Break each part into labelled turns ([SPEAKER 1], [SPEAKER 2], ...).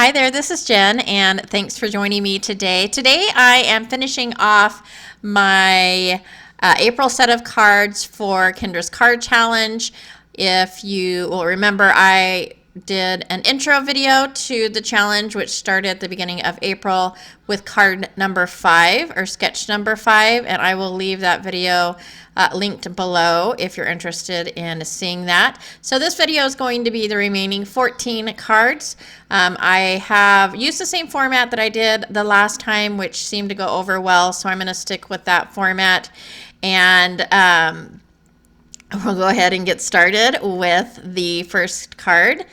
[SPEAKER 1] Hi there, this is Jen, and thanks for joining me today. Today I am finishing off my April set of cards for Kendra's Card Challenge. If you will remember, I did an intro video to the challenge, which started at the beginning of April with card number 5 or sketch number 5, and I will leave that video linked below if you're interested in seeing that. So this video is going to be the remaining 14 cards. I have used the same format that I did the last time, which seemed to go over well, so I'm going to stick with that format. And we'll go ahead and get started with the first card.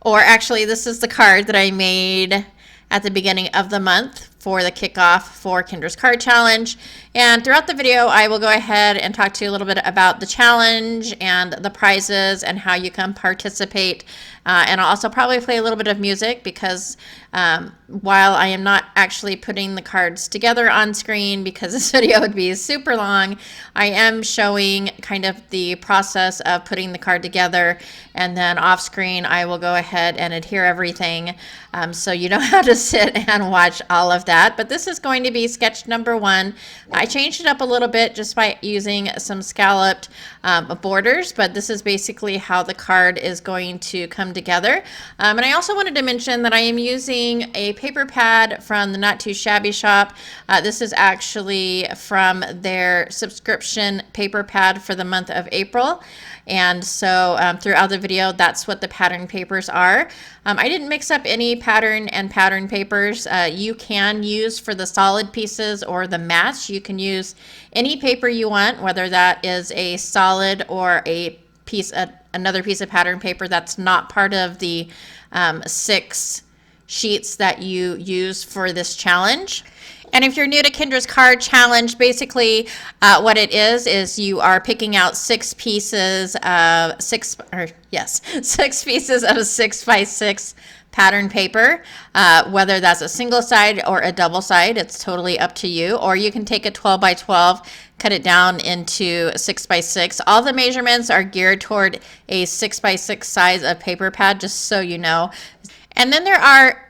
[SPEAKER 1] Or actually, this is the card that I made at the beginning of the month for the kickoff for Kendra's Card Challenge. And throughout the video, I will go ahead and talk to you a little bit about the challenge and the prizes and how you can participate. And I'll also probably play a little bit of music because while I am not actually putting the cards together on screen because this video would be super long, I am showing kind of the process of putting the card together, and then off screen I will go ahead and adhere everything so you know how to sit and watch all of that. But this is going to be sketch number 1. I changed it up a little bit just by using some scalloped borders, but this is basically how the card is going to come together. And I also wanted to mention that I am using a paper pad from the Not Too Shabby shop. This is actually from their subscription paper pad for the month of April. And so throughout the video, that's what the pattern papers are. I didn't mix up any pattern and pattern papers. You can use for the solid pieces or the match. You can use any paper you want, whether that is a solid or a piece, another piece of pattern paper that's not part of the 6 sheets that you use for this challenge. And if you're new to Kendra's Card Challenge, basically what it is you are picking out 6 pieces of 6 pieces of 6x6 pattern paper, whether that's a single side or a double side. It's totally up to you. Or you can take a 12x12, cut it down into 6x6. All the measurements are geared toward a 6x6 size of paper pad, just so you know. And then there are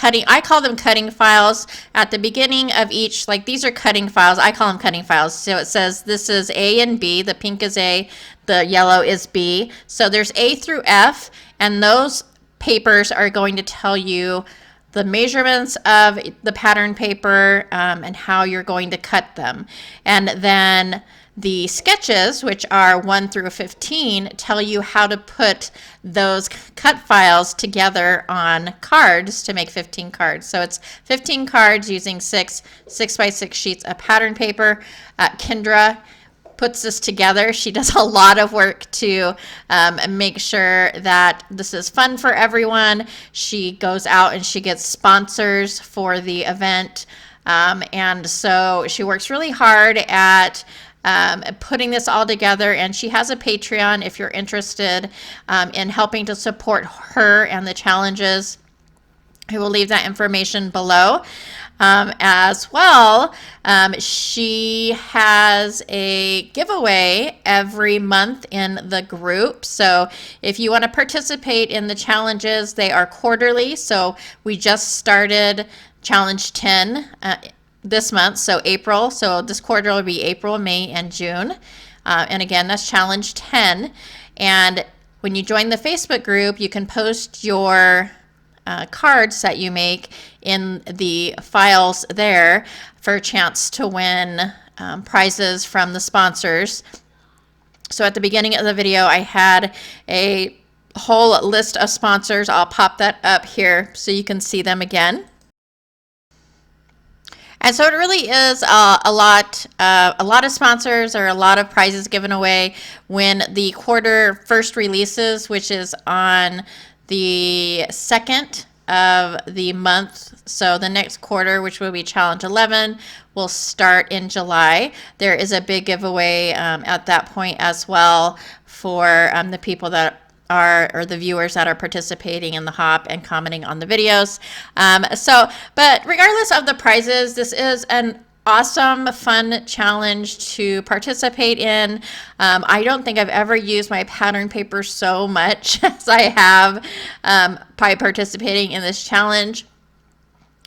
[SPEAKER 1] I call them cutting files at the beginning of each, like these are cutting files. I call them cutting files. So it says this is A and B. The pink is A, the yellow is B. So there's A through F, and those papers are going to tell you the measurements of the pattern paper and how you're going to cut them. And then the sketches, which are 1 through 15, tell you how to put those cut files together on cards to make 15 cards. So it's 15 cards using 6x6 sheets of pattern paper. Kendra puts this together. She does a lot of work to make sure that this is fun for everyone. She goes out and she gets sponsors for the event. And so she works really hard at putting this all together, and she has a Patreon if you're interested in helping to support her and the challenges. I will leave that information below. As well, she has a giveaway every month in the group. So if you want to participate in the challenges, they are quarterly. So we just started challenge 10 this month, so April. So this quarter will be April, May, and June. And again, that's challenge 10. And when you join the Facebook group, you can post your cards that you make in the files there for a chance to win prizes from the sponsors. So at the beginning of the video, I had a whole list of sponsors. I'll pop that up here so you can see them again. And so it really is a lot of sponsors or a lot of prizes given away when the quarter first releases, which is on the 2nd of the month. So the next quarter, which will be challenge 11, will start in July. There is a big giveaway at that point as well for the people that or the viewers that are participating in the hop and commenting on the videos. But regardless of the prizes, this is an awesome, fun challenge to participate in. I don't think I've ever used my pattern paper so much as I have by participating in this challenge.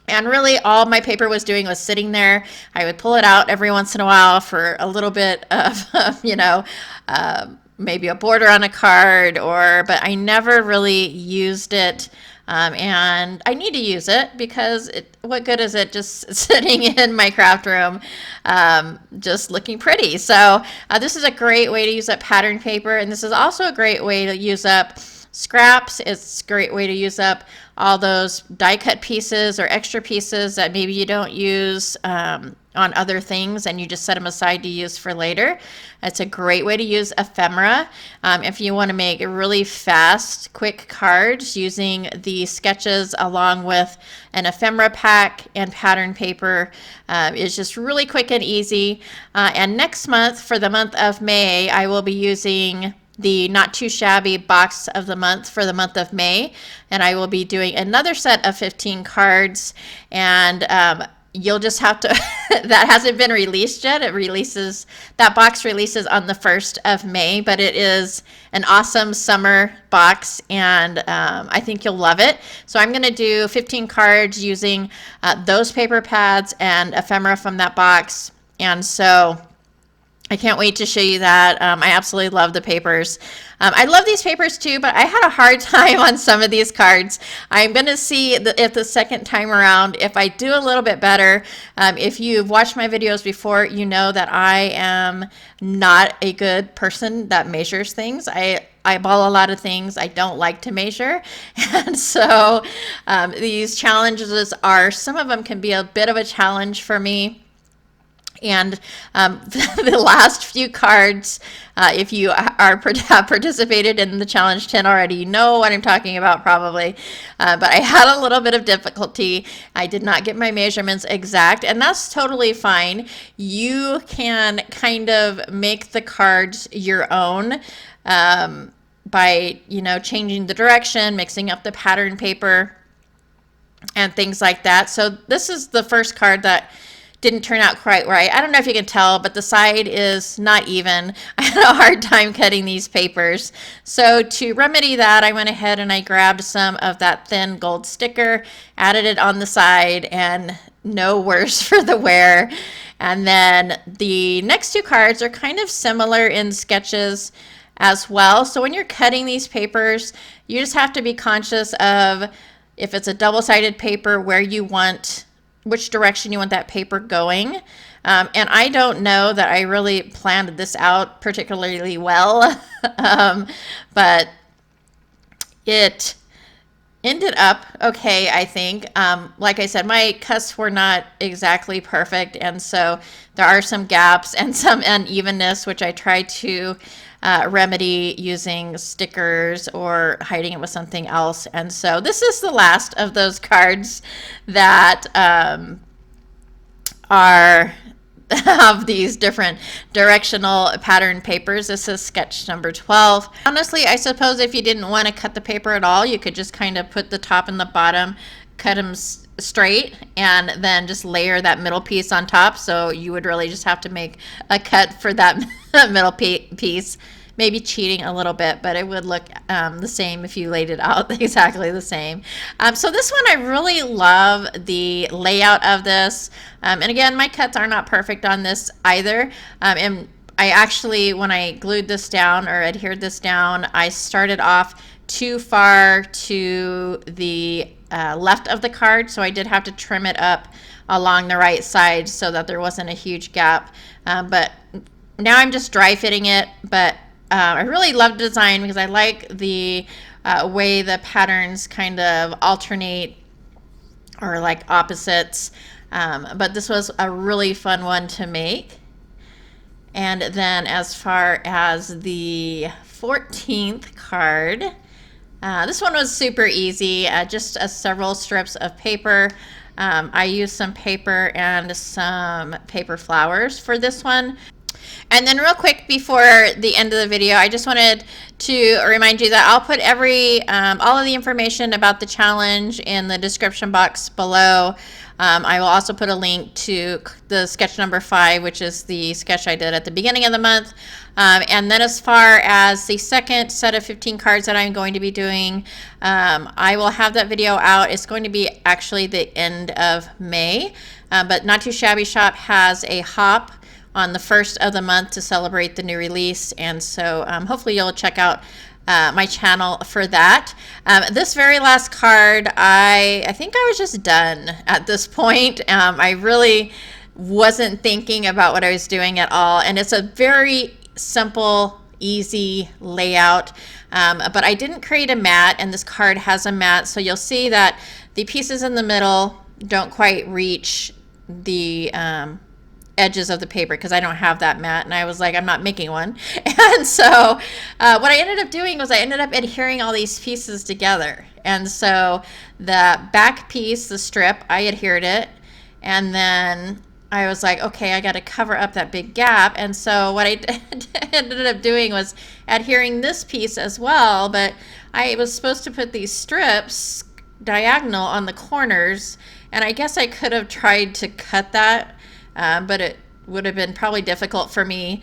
[SPEAKER 1] And really all my paper was doing was sitting there. I would pull it out every once in a while for a little bit of, you know, maybe a border on a card, but I never really used it. And I need to use it because what good is it just sitting in my craft room, just looking pretty? So this is a great way to use up pattern paper, and this is also a great way to use up scraps. It's a great way to use up all those die cut pieces or extra pieces that maybe you don't use on other things and you just set them aside to use for later. It's a great way to use ephemera if you want to make really fast, quick cards using the sketches along with an ephemera pack and pattern paper. Is just really quick and easy. And next month, for the month of May, I will be using the Not Too Shabby box of the month for the month of May, and I will be doing another set of 15 cards, and you'll just have to that hasn't been released yet. That box releases on the 1st of May, but it is an awesome summer box, and I think you'll love it. So I'm going to do 15 cards using those paper pads and ephemera from that box, and so I can't wait to show you that. I absolutely love the papers. I love these papers too, but I had a hard time on some of these cards. I'm going to see if the second time around, if I do a little bit better. If you've watched my videos before, you know that I am not a good person that measures things. I eyeball a lot of things. I don't like to measure. And so these challenges some of them can be a bit of a challenge for me. And the last few cards, if you have participated in the Challenge 10 already, you know what I'm talking about probably. But I had a little bit of difficulty. I did not get my measurements exact, and that's totally fine. You can kind of make the cards your own by, changing the direction, mixing up the pattern paper, and things like that. So this is the first card that didn't turn out quite right. I don't know if you can tell, but the side is not even. I had a hard time cutting these papers. So to remedy that, I went ahead and I grabbed some of that thin gold sticker, added it on the side, and no worse for the wear. And then the next two cards are kind of similar in sketches as well. So when you're cutting these papers, you just have to be conscious of, if it's a double-sided paper, which direction you want that paper going. And I don't know that I really planned this out particularly well, but it ended up okay, I think. Like I said, my cuts were not exactly perfect, and so there are some gaps and some unevenness, which I tried to remedy using stickers or hiding it with something else. And so this is the last of those cards that have these different directional pattern papers. This is sketch number 12. Honestly, I suppose if you didn't want to cut the paper at all, you could just kind of put the top and the bottom, cut them straight, and then just layer that middle piece on top. So you would really just have to make a cut for that middle piece. Maybe cheating a little bit, but it would look the same if you laid it out exactly the same. So this one, I really love the layout of this. And again, my cuts are not perfect on this either. And I actually, when I glued this down or adhered this down, I started off too far to the left of the card, so I did have to trim it up along the right side so that there wasn't a huge gap. But now I'm just dry fitting it, but I really love the design because I like the way the patterns kind of alternate or like opposites. But this was a really fun one to make. And then as far as the 14th card, this one was super easy, just several strips of paper. I used some paper and some paper flowers for this one. And then real quick before the end of the video, I just wanted to remind you that I'll put all of the information about the challenge in the description box below. I will also put a link to the sketch number 5, which is the sketch I did at the beginning of the month. And then as far as the second set of 15 cards that I'm going to be doing, I will have that video out. It's going to be actually the end of May, but Not Too Shabby Shop has a hop on the 1st of the month to celebrate the new release, and so hopefully you'll check out my channel for that. This very last card, I think I was just done at this point. I really wasn't thinking about what I was doing at all, and it's a very simple, easy layout, but I didn't create a mat, and this card has a mat, so you'll see that the pieces in the middle don't quite reach the edges of the paper because I don't have that mat, and I was like, I'm not making one. And so what I ended up doing was I ended up adhering all these pieces together, and so the back piece, the strip, I adhered it, and then I was like, okay, I got to cover up that big gap. And so what I ended up doing was adhering this piece as well, but I was supposed to put these strips diagonal on the corners, and I guess I could have tried to cut that, but it would have been probably difficult for me.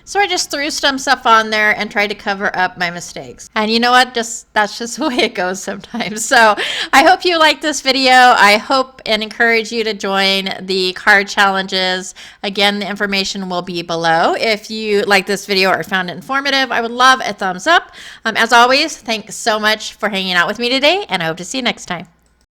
[SPEAKER 1] So I just threw some stuff on there and tried to cover up my mistakes. And you know what? That's just the way it goes sometimes. So I hope you like this video. I hope and encourage you to join the card challenges. Again, the information will be below. If you like this video or found it informative, I would love a thumbs up. As always, thanks so much for hanging out with me today, and I hope to see you next time.